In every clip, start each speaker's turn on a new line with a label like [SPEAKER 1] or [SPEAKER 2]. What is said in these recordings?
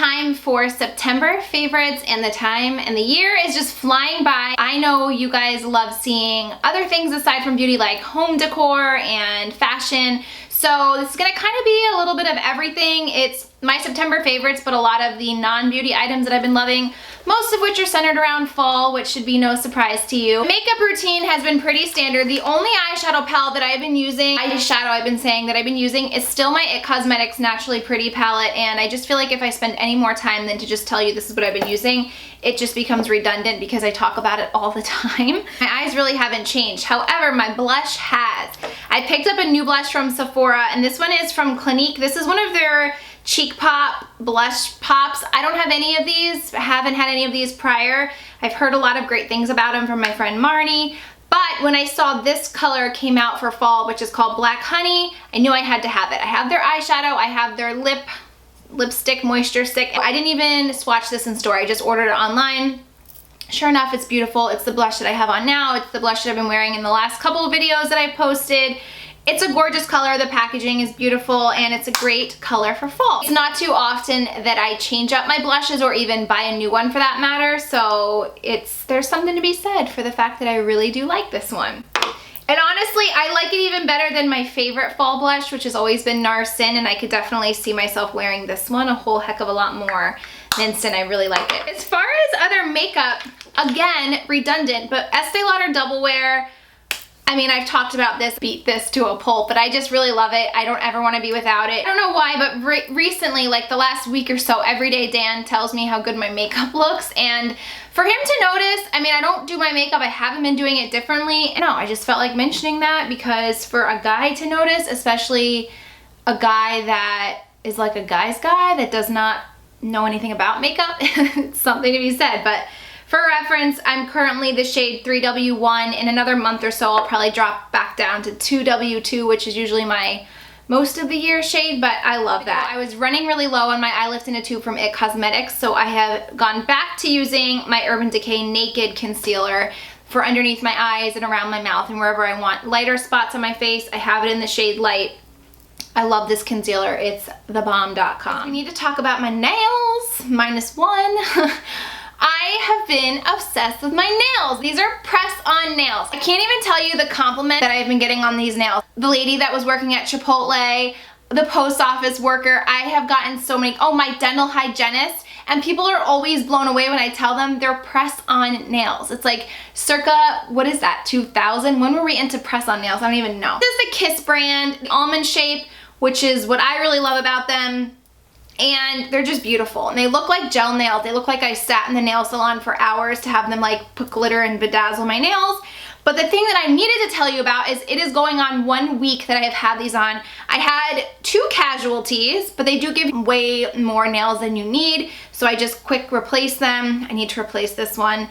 [SPEAKER 1] time for September favorites, and the time and the year is just flying by. I know you guys love seeing other things aside from beauty, like home decor and fashion. So this is gonna kind of be a little bit of everything. It's my September favorites, but a lot of the non-beauty items that I've been loving, most of which are centered around fall, which should be no surprise to you. Makeup routine has been pretty standard. The only eyeshadow palette that I've been using, is still my IT Cosmetics Naturally Pretty palette, and I just feel like if I spend any more time than to just tell you this is what I've been using, it just becomes redundant because I talk about it all the time. My eyes really haven't changed. However, my blush has. I picked up a new blush from Sephora, and this one is from Clinique. This is one of their Cheek Pop blush pops. I don't have any of these. I haven't had any of these prior. I've heard a lot of great things about them from my friend Marnie. But when I saw this color came out for fall, which is called Black Honey, I knew I had to have it. I have their eyeshadow, I have their lipstick moisture stick. I didn't even swatch this in store. I just ordered it online. Sure enough, it's beautiful. It's the blush that I have on now. It's the blush that I've been wearing in the last couple of videos that I've posted. It's a gorgeous color, the packaging is beautiful, and it's a great color for fall. It's not too often that I change up my blushes or even buy a new one for that matter, so there's something to be said for the fact that I really do like this one. And honestly, I like it even better than my favorite fall blush, which has always been NARS Sin, and I could definitely see myself wearing this one a whole heck of a lot more than Sin. I really like it. As far as other makeup, again, redundant, but Estee Lauder Double Wear, I mean, I've talked about this, beat this to a pulp, but I just really love it. I don't ever want to be without it. I don't know why, but recently, like the last week or so, Everyday Dan tells me how good my makeup looks, and for him to notice, I mean, I don't do my makeup, I haven't been doing it differently. No, I just felt like mentioning that because for a guy to notice, especially a guy that is like a guy's guy that does not know anything about makeup, it's something to be said. But for reference, I'm currently the shade 3W1. In another month or so, I'll probably drop back down to 2W2, which is usually my most of the year shade, but I love that. I was running really low on my eye lift in a tube from IT Cosmetics, so I have gone back to using my Urban Decay Naked Concealer for underneath my eyes and around my mouth and wherever I want lighter spots on my face. I have it in the shade Light. I love this concealer. It's thebomb.com. We need to talk about my nails, -1. I have been obsessed with my nails. These are press-on nails. I can't even tell you the compliment that I've been getting on these nails. The lady that was working at Chipotle, the post office worker, I have gotten so many, oh, my dental hygienist, and people are always blown away when I tell them they're press-on nails. It's like circa, what is that, 2000? When were we into press-on nails? I don't even know. This is the Kiss brand, the almond shape, which is what I really love about them. And they're just beautiful, and they look like gel nails. They look like I sat in the nail salon for hours to have them like put glitter and bedazzle my nails. But the thing that I needed to tell you about is it is going on 1 week that I have had these on. I had 2 casualties, but they do give way more nails than you need, so I just quick replace them. I need to replace this one.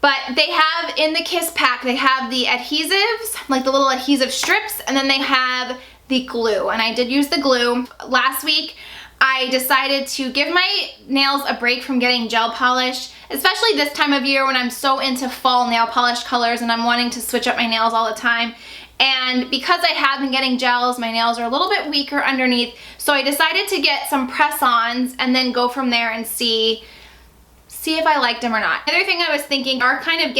[SPEAKER 1] But they have, in the Kiss pack, they have the adhesives, like the little adhesive strips, and then they have the glue, and I did use the glue. Last week, I decided to give my nails a break from getting gel polish, especially this time of year when I'm so into fall nail polish colors and I'm wanting to switch up my nails all the time. And because I have been getting gels, my nails are a little bit weaker underneath, so I decided to get some press-ons and then go from there and see if I liked them or not. The other thing I was thinking are kind of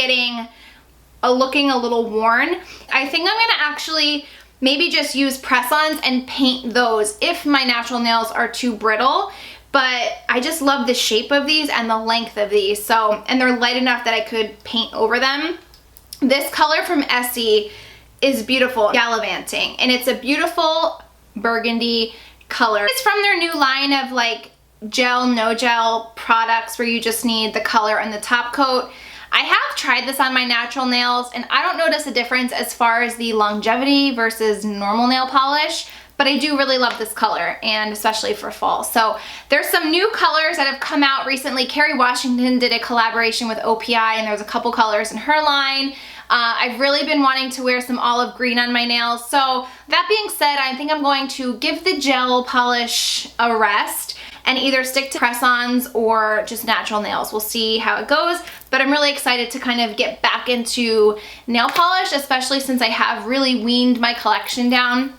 [SPEAKER 1] looking a little worn. I think I'm gonna actually maybe just use press-ons and paint those if my natural nails are too brittle. But I just love the shape of these and the length of these. So, and they're light enough that I could paint over them. This color from Essie is beautiful, gallivanting, and it's a beautiful burgundy color. It's from their new line of like gel, no gel products where you just need the color and the top coat. I have tried this on my natural nails and I don't notice a difference as far as the longevity versus normal nail polish, but I do really love this color, and especially for fall. So there's some new colors that have come out recently. Kerry Washington did a collaboration with OPI and there's a couple colors in her line. I've really been wanting to wear some olive green on my nails. So that being said, I think I'm going to give the gel polish a rest and either stick to press-ons or just natural nails. We'll see how it goes, but I'm really excited to kind of get back into nail polish, especially since I have really weaned my collection down.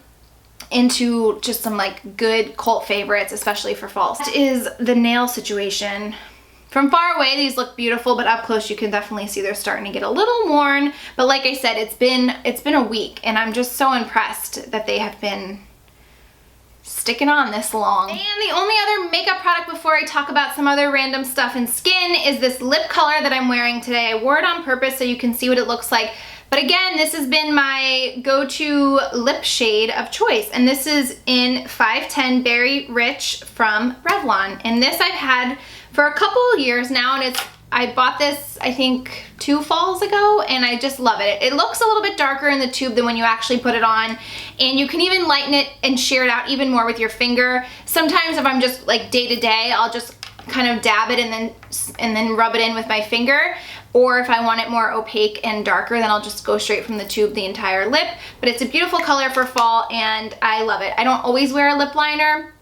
[SPEAKER 1] into just some like good cult favorites, especially for fall. That is the nail situation. From far away, these look beautiful, but up close, you can definitely see they're starting to get a little worn. But like I said, it's been a week, and I'm just so impressed that they have been sticking on this long. And the only other makeup product before I talk about some other random stuff in skin is this lip color that I'm wearing today. I wore it on purpose so you can see what it looks like. But again, this has been my go-to lip shade of choice. And this is in 510 Berry Rich from Revlon. And this I've had for a couple of years now, and I bought this, I think, 2 falls ago, and I just love it. It looks a little bit darker in the tube than when you actually put it on, and you can even lighten it and sheer it out even more with your finger. Sometimes if I'm just like day to day, I'll just kind of dab it and then rub it in with my finger. Or if I want it more opaque and darker, then I'll just go straight from the tube the entire lip. But it's a beautiful color for fall, and I love it. I don't always wear a lip liner,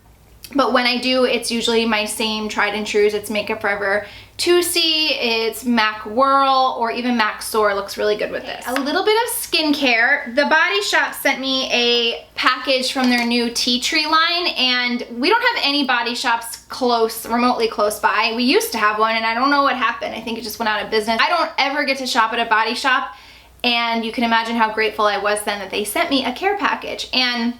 [SPEAKER 1] but when I do, it's usually my same tried and trues. It's Makeup Forever 2C, it's MAC Whirl, or even MAC Soar looks really good with this. A little bit of skincare. The Body Shop sent me a package from their new Tea Tree line, and we don't have any Body Shops remotely close by. We used to have one, and I don't know what happened. I think it just went out of business. I don't ever get to shop at a Body Shop, and you can imagine how grateful I was then that they sent me a care package. And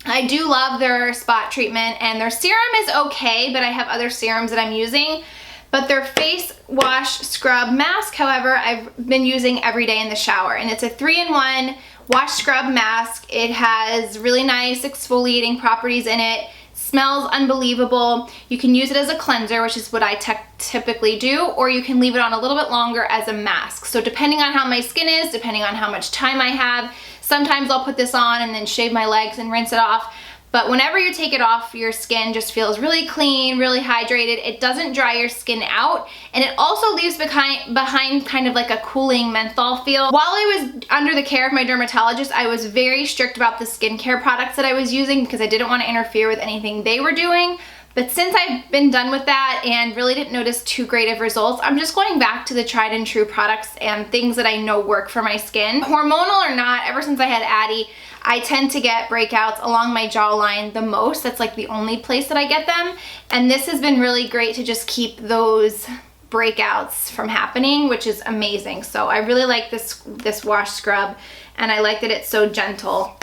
[SPEAKER 1] I do love their spot treatment, and their serum is okay, but I have other serums that I'm using. But their face wash scrub mask, however, I've been using every day in the shower, and it's a 3-in-1 wash scrub mask. It has really nice exfoliating properties in it. Smells unbelievable. You can use it as a cleanser, which is what I typically do, or you can leave it on a little bit longer as a mask. So depending on how my skin is, depending on how much time I have, sometimes I'll put this on and then shave my legs and rinse it off. But whenever you take it off, your skin just feels really clean, really hydrated. It doesn't dry your skin out, and it also leaves behind kind of like a cooling menthol feel. While I was under the care of my dermatologist, I was very strict about the skincare products that I was using because I didn't want to interfere with anything they were doing. But since I've been done with that and really didn't notice too great of results, I'm just going back to the tried and true products and things that I know work for my skin. Hormonal or not, ever since I had Addie, I tend to get breakouts along my jawline the most. That's like the only place that I get them. And this has been really great to just keep those breakouts from happening, which is amazing. So I really like this wash scrub, and I like that it's so gentle.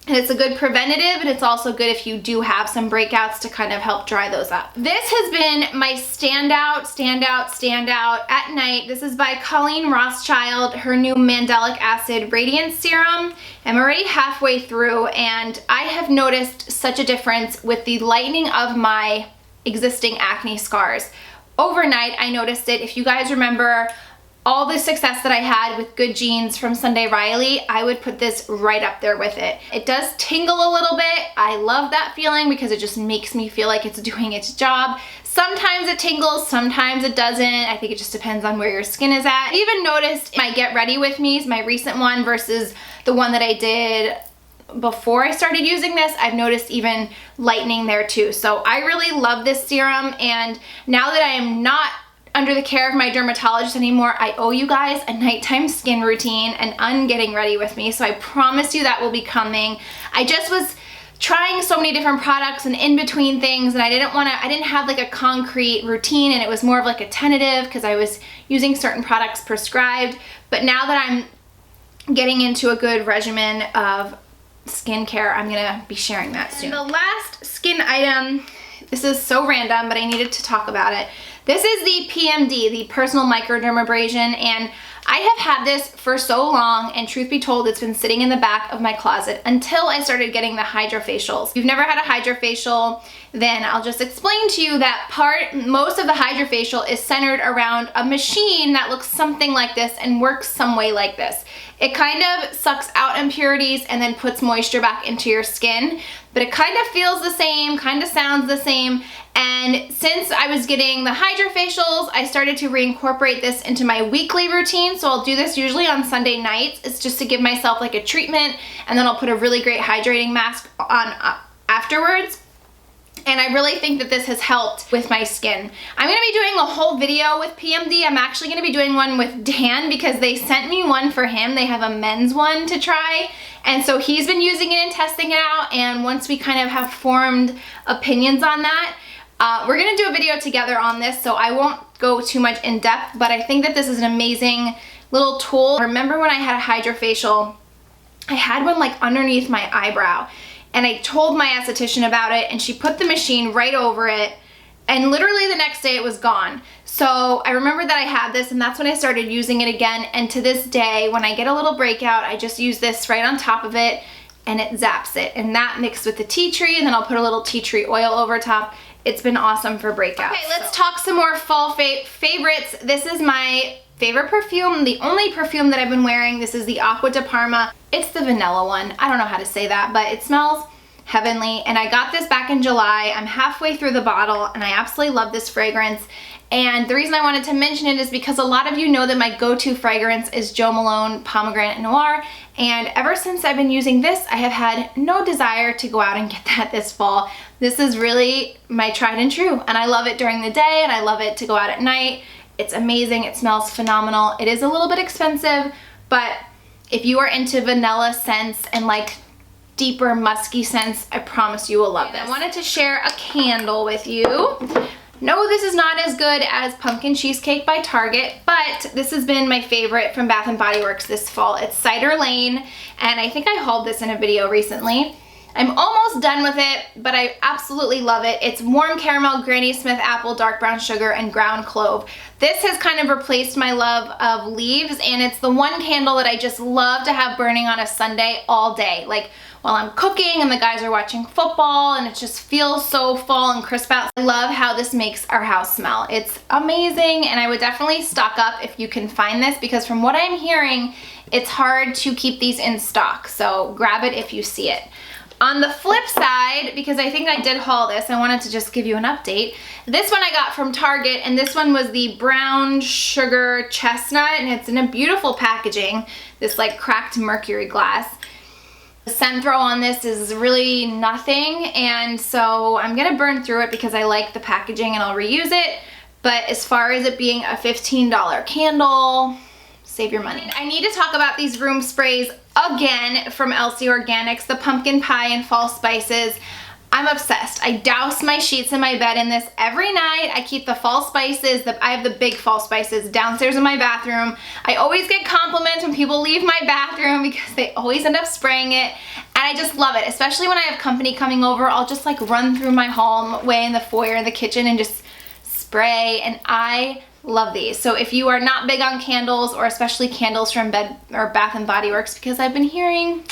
[SPEAKER 1] And it's a good preventative, and it's also good if you do have some breakouts to kind of help dry those up. This has been my standout at night. This is by Colleen Rothschild, her new Mandelic Acid Radiance Serum. I'm already halfway through, and I have noticed such a difference with the lightening of my existing acne scars. Overnight, I noticed it. If you guys remember all the success that I had with Good Genes from Sunday Riley, I would put this right up there with it. It does tingle a little bit. I love that feeling because it just makes me feel like it's doing its job. Sometimes it tingles, sometimes it doesn't. I think it just depends on where your skin is at. I even noticed my Get Ready With Me's, my recent one versus the one that I did before I started using this, I've noticed even lightening there too. So I really love this serum, and now that I am not under the care of my dermatologist anymore, I owe you guys a nighttime skin routine and ungetting ready with me. So I promise you that will be coming. I just was trying so many different products and in between things, and I didn't have like a concrete routine, and it was more of like a tentative because I was using certain products prescribed. But now that I'm getting into a good regimen of skincare, I'm gonna be sharing that soon. And the last skin item, this is so random, but I needed to talk about it. This is the PMD, the Personal Microdermabrasion, and I have had this for so long, and truth be told, it's been sitting in the back of my closet until I started getting the hydrofacials. If you've never had a hydrofacial, then I'll just explain to you that most of the hydrofacial is centered around a machine that looks something like this and works some way like this. It kind of sucks out impurities and then puts moisture back into your skin, but it kind of feels the same, kind of sounds the same. And since I was getting the hydrofacials, I started to reincorporate this into my weekly routine. So I'll do this usually on Sunday nights. It's just to give myself like a treatment, and then I'll put a really great hydrating mask on afterwards. And I really think that this has helped with my skin. I'm gonna be doing a whole video with PMD. I'm actually gonna be doing one with Dan because they sent me one for him. They have a men's one to try, And so he's been using it and testing it out, and once we kind of have formed opinions on that, we're gonna do a video together on this, so I won't go too much in depth, but I think that this is an amazing little tool. Remember when I had a hydrofacial, I had one like underneath my eyebrow, and I told my esthetician about it, and she put the machine right over it, and literally the next day it was gone. So I remember that I had this, and that's when I started using it again, and to this day, when I get a little breakout, I just use this right on top of it, and it zaps it, and that mixed with the tea tree, and then I'll put a little tea tree oil over top. It's been awesome for breakouts. Okay, let's talk some more fall favorites. This is my favorite perfume, the only perfume that I've been wearing. This is the Aqua de Parma. It's the vanilla one. I don't know how to say that, but it smells heavenly, and I got this back in July. I'm halfway through the bottle, and I absolutely love this fragrance. And the reason I wanted to mention it is because a lot of you know that my go-to fragrance is Jo Malone Pomegranate Noir, and ever since I've been using this, I have had no desire to go out and get that this fall. This is really my tried and true, and I love it during the day, and I love it to go out at night. It's amazing. It smells phenomenal. It is a little bit expensive, but if you are into vanilla scents and like deeper musky scents, I promise you will love this. I wanted to share a candle with you. No, this is not as good as Pumpkin Cheesecake by Target, but this has been my favorite from Bath & Body Works this fall. It's Cider Lane, and I think I hauled this in a video recently. I'm almost done with it, but I absolutely love it. It's warm caramel, Granny Smith apple, dark brown sugar, and ground clove. This has kind of replaced my love of leaves, and it's the one candle that I just love to have burning on a Sunday all day. Like while I'm cooking and the guys are watching football, and it just feels so fall and crisp out. I love how this makes our house smell. It's amazing, and I would definitely stock up if you can find this, because from what I'm hearing, it's hard to keep these in stock. So grab it if you see it. On the flip side, because I think I did haul this, I wanted to just give you an update. This one I got from Target, and this one was the brown sugar chestnut, and it's in a beautiful packaging, this like cracked mercury glass. The scent throw on this is really nothing, and so I'm gonna burn through it because I like the packaging and I'll reuse it. But as far as it being a $15 candle, save your money. I need to talk about these room sprays again from Elsie Organics, the pumpkin pie and fall spices. I'm obsessed. I douse my sheets in my bed in this every night. I keep the fall spices, I have the big fall spices downstairs in my bathroom. I always get compliments when people leave my bathroom because they always end up spraying it. And I just love it, especially when I have company coming over. I'll just like run through my hallway in the foyer in the kitchen and just spray, and I love these. So if you are not big on candles, or especially candles from Bath & Body Works, because I've been hearing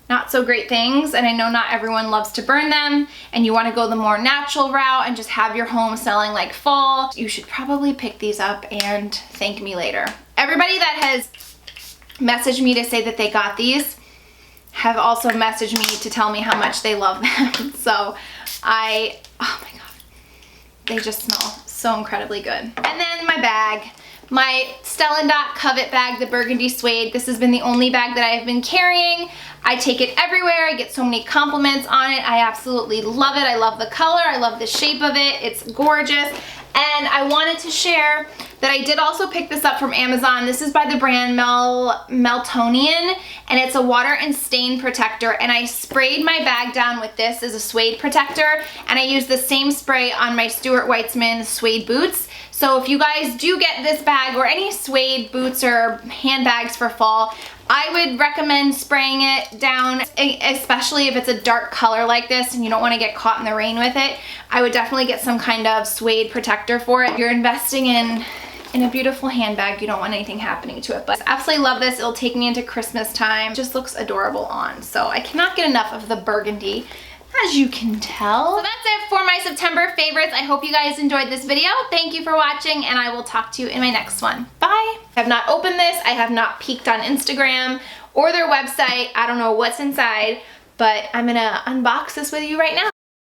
[SPEAKER 1] not so great things, and I know not everyone loves to burn them, and you want to go the more natural route and just have your home smelling like fall, you should probably pick these up and thank me later. Everybody that has messaged me to say that they got these have also messaged me to tell me how much they love them. So oh my god, they just smell so incredibly good. And then my bag. My Stella Dot Covet bag, the burgundy suede. This has been the only bag that I've been carrying. I take it everywhere. I get so many compliments on it. I absolutely love it. I love the color. I love the shape of it. It's gorgeous. And I wanted to share that I did also pick this up from Amazon. This is by the brand Meltonian, and it's a water and stain protector. And I sprayed my bag down with this as a suede protector, and I used the same spray on my Stuart Weitzman suede boots. So if you guys do get this bag or any suede boots or handbags for fall, I would recommend spraying it down, especially if it's a dark color like this and you don't want to get caught in the rain with it. I would definitely get some kind of suede protector for it. You're investing in a beautiful handbag. You don't want anything happening to it. But I absolutely love this. It'll take me into Christmas time. It just looks adorable on. So I cannot get enough of the burgundy, as you can tell. So that's it for my September favorites. I hope you guys enjoyed this video. Thank you for watching, and I will talk to you in my next one. Bye. I have not opened this. I have not peeked on Instagram or their website. I don't know what's inside, but I'm gonna unbox this with you right now.